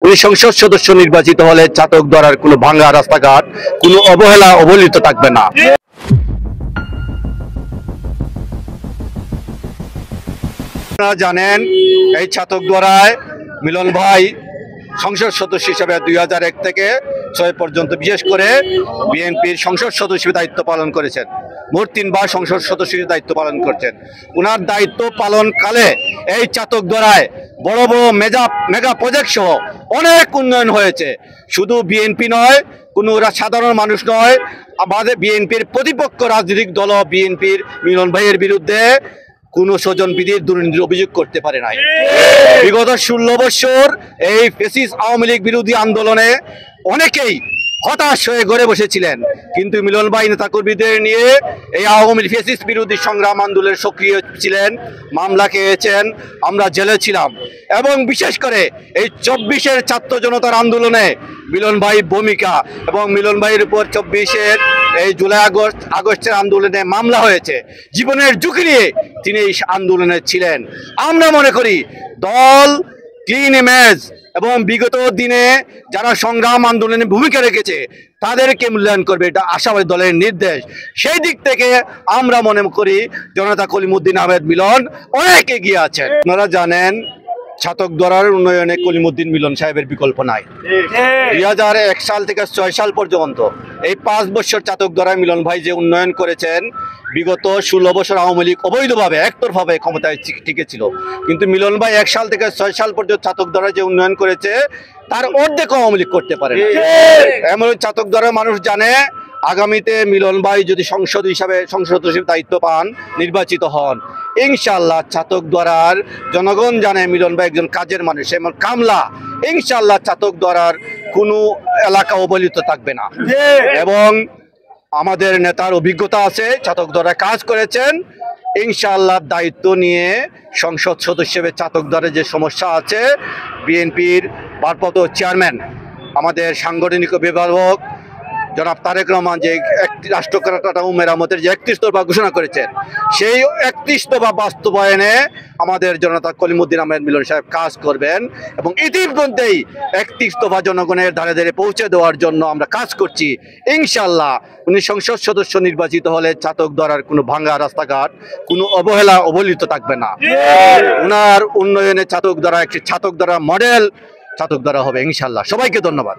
উনি সংসদ সদস্য নির্বাচিত হলে চাতকদরার কোনো ভাঙা রাস্তাঘাট, কোনো অবহেলা অবহেলিত থাকবে না। আপনারা জানেন এই চাতকদরায় মিলন ভাই সংসদ সদস্য হিসেবে 2001 থেকে 6 পর্যন্ত বিশেষ করে বিএনপির সংসদ সদস্য দায়িত্ব পালন করেছেন। মোট 3 বার সংসদ সদস্য দায়িত্ব পালন করছেন। ওনার দায়িত্ব পালনকালে এই চাতকদরায় বড় বড় মেগা প্রজেক্ট সহ অনেক উন্নয়ন হয়েছে। শুধু বিএনপি নয়, কোনো সাধারণ মানুষ নয়, আমাদের বিএনপির প্রতিপক্ষ রাজনৈতিক দল বিএনপির মিলন ভাইয়ের বিরুদ্ধে কোন স্বজন বিধির দুর্নীতির অভিযোগ করতে পারে নাই। বিগত 16 বছর এই ফ্যাসিস্ট আওয়ামী লীগ বিরোধী আন্দোলনে অনেকেই হতাশ হয়ে ঘরে বসেছিলেন, কিন্তু মিলন ভাই নেতাকর্মীদের নিয়ে এই আওয়ামী লীগ ফ্যাসিস্ট বিরোধী সংগ্রাম আন্দোলনে সক্রিয় ছিলেন, মামলা খেয়েছেন, আমরা জেলে ছিলাম। এবং বিশেষ করে এই 24-এর ছাত্র জনতার আন্দোলনে মিলন ভাই ভূমিকা এবং মিলন ভাইয়ের উপর 24-এর এই জুলাই আগস্টের আন্দোলনে মামলা হয়েছে। জীবনের ঝুঁকি নিয়ে তিনি এই আন্দোলনে ছিলেন। আমরা মনে করি দল ক্লিন ইমেজ এবং বিগত দিনে যারা সংগ্রাম আন্দোলনে ভূমিকা রেখেছে তাদেরকে মূল্যায়ন করবে, এটা আশাবাদী দলের নির্দেশ। সেই দিক থেকে আমরা মনে করি জনতা কলিমুদ্দিন আহমেদ মিলন অনেক এগিয়ে আছেন। আপনারা জানেন চাতকদরার উন্নয়নে কলিমুদ্দিন মিলন সাহেবের বিকল্প নাই। 2001 সাল থেকে 6 সাল পর্যন্ত এই 5 বছর চাতকদরায় মিলন ভাই যে উন্নয়ন করেছেন, বিগত 16 বছর আওয়ামী লীগ অবৈধভাবে একতরফাভাবে ক্ষমতায় টিকেছিল, কিন্তু মিলন ভাই 1 সাল থেকে 6 সাল পর্যন্ত চাতকদরায় যে উন্নয়ন করেছে তার অর্ধেক আওয়ামী লীগ করতে পারে। এমন চাতকদরার মানুষ জানে আগামীতে মিলন ভাই যদি সংসদ হিসাবে দায়িত্ব পান, নির্বাচিত হন, ইনশাআল্লাহ চাতকদরার জনগণ জানে মিলন ভাই একজন কাজের মানুষ, এমন কামলা। ইনশাআল্লাহ চাতকদরার কোনো এলাকা অবহেলিত থাকবে না। এবং আমাদের নেতার অভিজ্ঞতা আছে, চাতকদরায় কাজ করেছেন। ইনশাআল্লাহ দায়িত্ব নিয়ে সংসদ সদস্য হিসেবে চাতকদরার যে সমস্যা আছে, বিএনপির ভারপ্রাপ্ত চেয়ারম্যান আমাদের সাংগঠনিক অভিভাবক জনাব তারেক রহমান যে রাষ্ট্র কাঠামো মেরামতের যে 31 দফা ঘোষণা করেছেন, সেই 31 দফা বাস্তবায়নে আমাদের জনতা কলিমুদ্দিন আহমেদ মিলন সাহেব কাজ করবেন। এবং ইতিমধ্যেই 31 দফা জনগণের ধারে ধারে পৌঁছে দেওয়ার জন্য আমরা কাজ করছি। ইনশাআল্লাহ উনি সংসদ সদস্য নির্বাচিত হলে চাতকদরার কোনো ভাঙা রাস্তাঘাট, কোনো অবহেলা অবহেলিত থাকবে না। ওনার উন্নয়নে চাতকদরা একটি চাতকদরা মডেল চাতকদরা হবে ইনশাআল্লাহ। সবাইকে ধন্যবাদ।